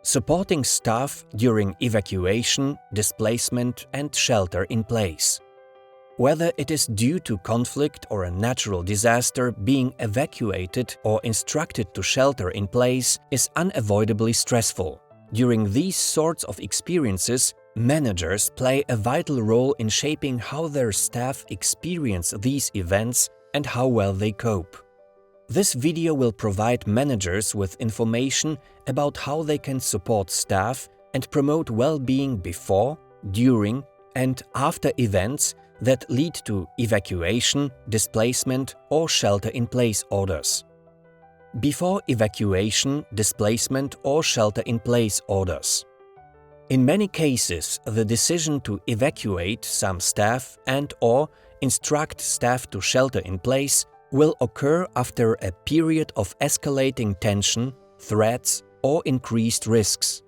Supporting staff during evacuation, displacement and shelter in place. Whether it is due to conflict or a natural disaster, being evacuated or instructed to shelter in place is unavoidably stressful. During these sorts of experiences, managers play a vital role in shaping how their staff experience these events and how well they cope. This video will provide managers with information about how they can support staff and promote well-being before, during, and after events that lead to evacuation, displacement, or shelter-in-place orders. Before evacuation, displacement, or shelter-in-place orders. In many cases, the decision to evacuate some staff and/or instruct staff to shelter in place will occur after a period of escalating tension, threats, or increased risks.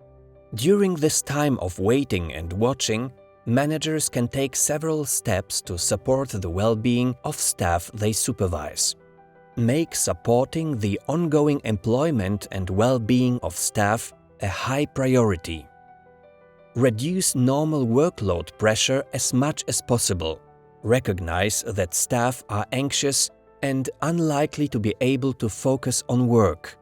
During this time of waiting and watching, managers can take several steps to support the well-being of staff they supervise. Make supporting the ongoing employment and well-being of staff a high priority. Reduce normal workload pressure as much as possible. Recognize that staff are anxious and unlikely to be able to focus on work.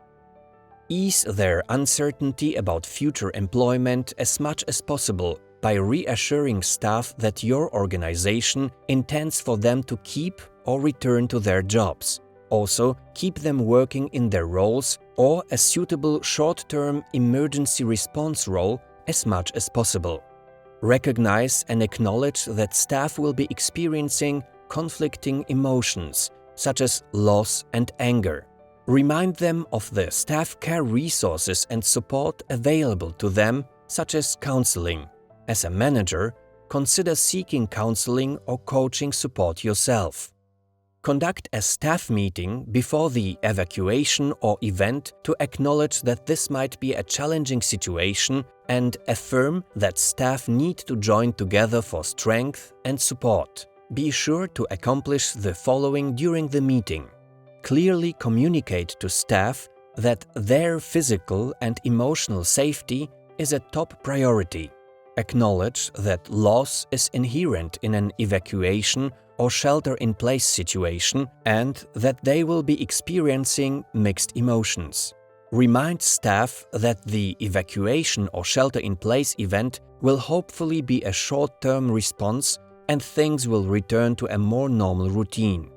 Ease their uncertainty about future employment as much as possible by reassuring staff that your organization intends for them to keep or return to their jobs. Also, keep them working in their roles or a suitable short-term emergency response role as much as possible. Recognize and acknowledge that staff will be experiencing conflicting emotions, such as loss and anger. Remind them of the staff care resources and support available to them, such as counseling. As a manager, consider seeking counseling or coaching support yourself. Conduct a staff meeting before the evacuation or event to acknowledge that this might be a challenging situation and affirm that staff need to join together for strength and support. Be sure to accomplish the following during the meeting. Clearly communicate to staff that their physical and emotional safety is a top priority. Acknowledge that loss is inherent in an evacuation or shelter-in-place situation and that they will be experiencing mixed emotions. Remind staff that the evacuation or shelter-in-place event will hopefully be a short-term response and things will return to a more normal routine.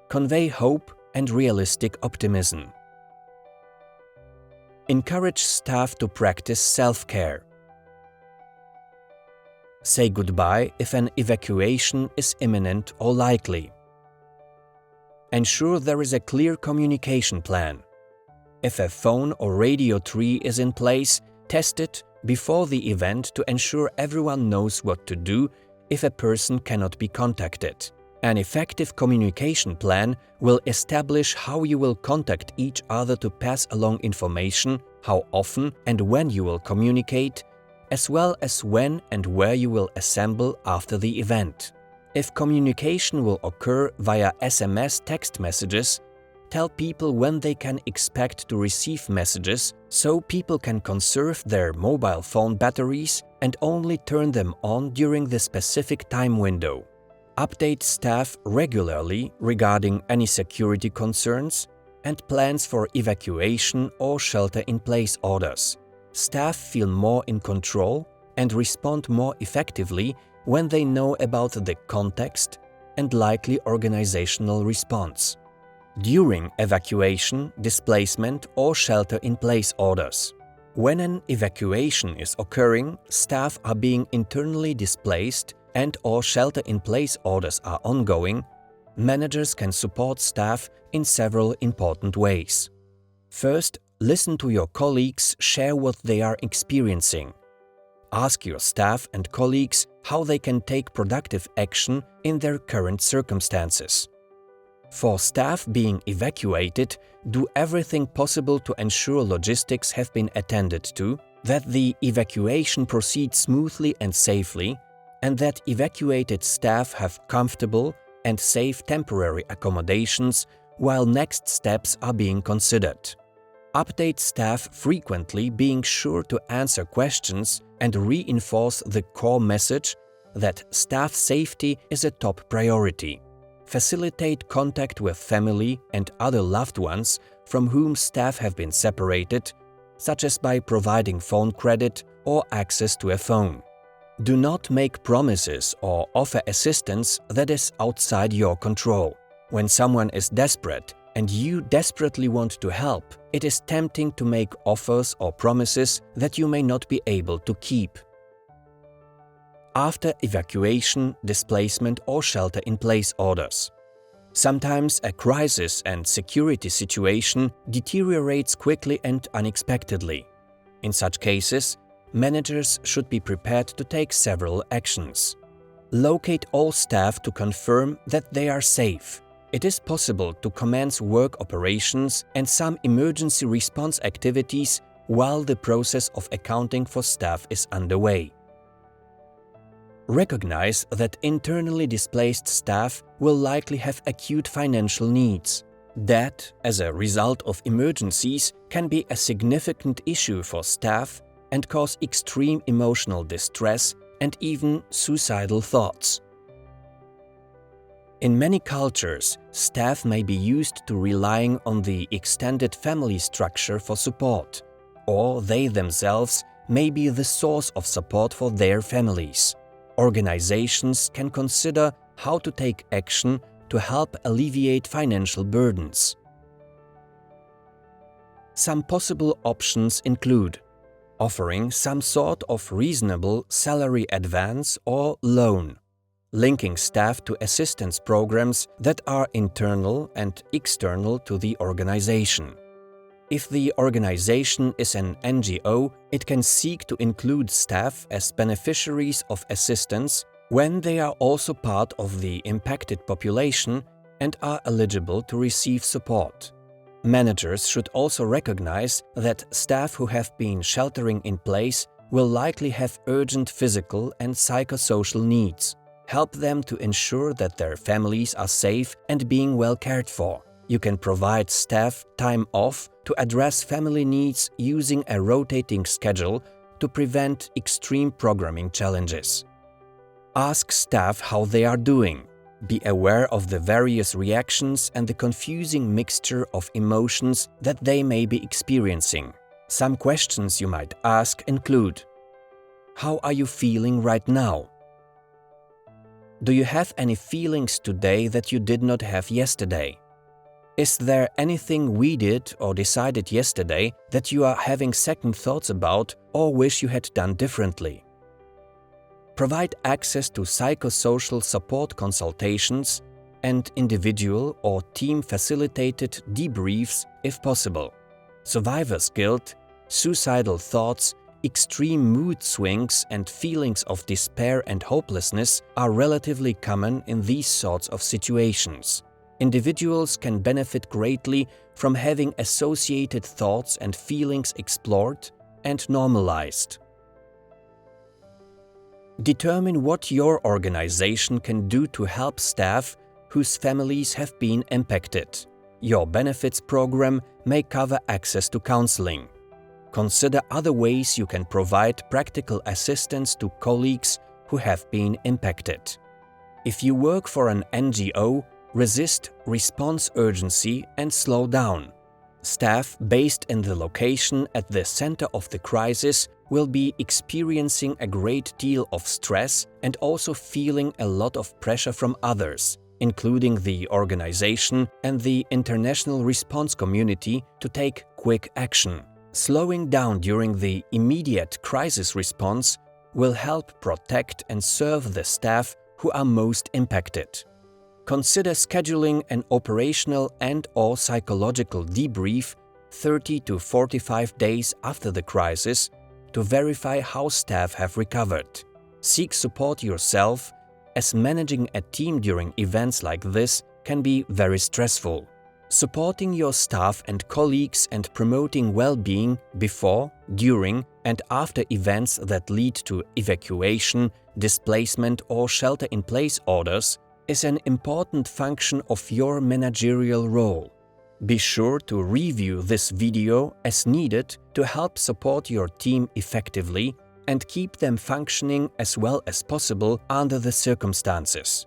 Convey hope and realistic optimism. Encourage staff to practice self-care. Say goodbye if an evacuation is imminent or likely. Ensure there is a clear communication plan. If a phone or radio tree is in place, test it before the event to ensure everyone knows what to do if a person cannot be contacted. An effective communication plan will establish how you will contact each other to pass along information, how often and when you will communicate, as well as when and where you will assemble after the event. If communication will occur via SMS text messages, tell people when they can expect to receive messages so people can conserve their mobile phone batteries and only turn them on during the specific time window. Update staff regularly regarding any security concerns and plans for evacuation or shelter-in-place orders. Staff feel more in control and respond more effectively when they know about the context and likely organizational response. During evacuation, displacement, or shelter-in-place orders. When an evacuation is occurring, staff are being internally displaced and/or shelter-in-place orders are ongoing, managers can support staff in several important ways. First, listen to your colleagues share what they are experiencing. Ask your staff and colleagues how they can take productive action in their current circumstances. For staff being evacuated, do everything possible to ensure logistics have been attended to, that the evacuation proceeds smoothly and safely, and that evacuated staff have comfortable and safe temporary accommodations while next steps are being considered. Update staff frequently, being sure to answer questions and reinforce the core message that staff safety is a top priority. Facilitate contact with family and other loved ones from whom staff have been separated, such as by providing phone credit or access to a phone. Do not make promises or offer assistance that is outside your control. When someone is desperate and you desperately want to help, it is tempting to make offers or promises that you may not be able to keep. After evacuation, displacement or shelter-in-place orders. Sometimes a crisis and security situation deteriorates quickly and unexpectedly. In such cases, managers should be prepared to take several actions. Locate all staff to confirm that they are safe. It is possible to commence work operations and some emergency response activities while the process of accounting for staff is underway. Recognize that internally displaced staff will likely have acute financial needs. That, as a result of emergencies, can be a significant issue for staff and cause extreme emotional distress and even suicidal thoughts. In many cultures, staff may be used to relying on the extended family structure for support, or they themselves may be the source of support for their families. Organizations can consider how to take action to help alleviate financial burdens. Some possible options include offering some sort of reasonable salary advance or loan, linking staff to assistance programs that are internal and external to the organization. If the organization is an NGO, it can seek to include staff as beneficiaries of assistance when they are also part of the impacted population and are eligible to receive support. Managers should also recognize that staff who have been sheltering in place will likely have urgent physical and psychosocial needs. Help them to ensure that their families are safe and being well cared for. You can provide staff time off to address family needs using a rotating schedule to prevent extreme programming challenges. Ask staff how they are doing. Be aware of the various reactions and the confusing mixture of emotions that they may be experiencing. Some questions you might ask include: how are you feeling right now? Do you have any feelings today that you did not have yesterday? Is there anything we did or decided yesterday that you are having second thoughts about or wish you had done differently? Provide access to psychosocial support consultations and individual or team-facilitated debriefs if possible. Survivor's guilt, suicidal thoughts, extreme mood swings and feelings of despair and hopelessness are relatively common in these sorts of situations. Individuals can benefit greatly from having associated thoughts and feelings explored and normalized. Determine what your organization can do to help staff whose families have been impacted. Your benefits program may cover access to counseling. Consider other ways you can provide practical assistance to colleagues who have been impacted. If you work for an NGO, resist response urgency and slow down. Staff based in the location at the center of the crisis will be experiencing a great deal of stress and also feeling a lot of pressure from others, including the organization and the international response community, to take quick action. Slowing down during the immediate crisis response will help protect and serve the staff who are most impacted. Consider scheduling an operational and/or psychological debrief 30 to 45 days after the crisis to verify how staff have recovered. Seek support yourself, as managing a team during events like this can be very stressful. Supporting your staff and colleagues and promoting well-being before, during, and after events that lead to evacuation, displacement, or shelter-in-place orders is an important function of your managerial role. Be sure to review this video as needed to help support your team effectively and keep them functioning as well as possible under the circumstances.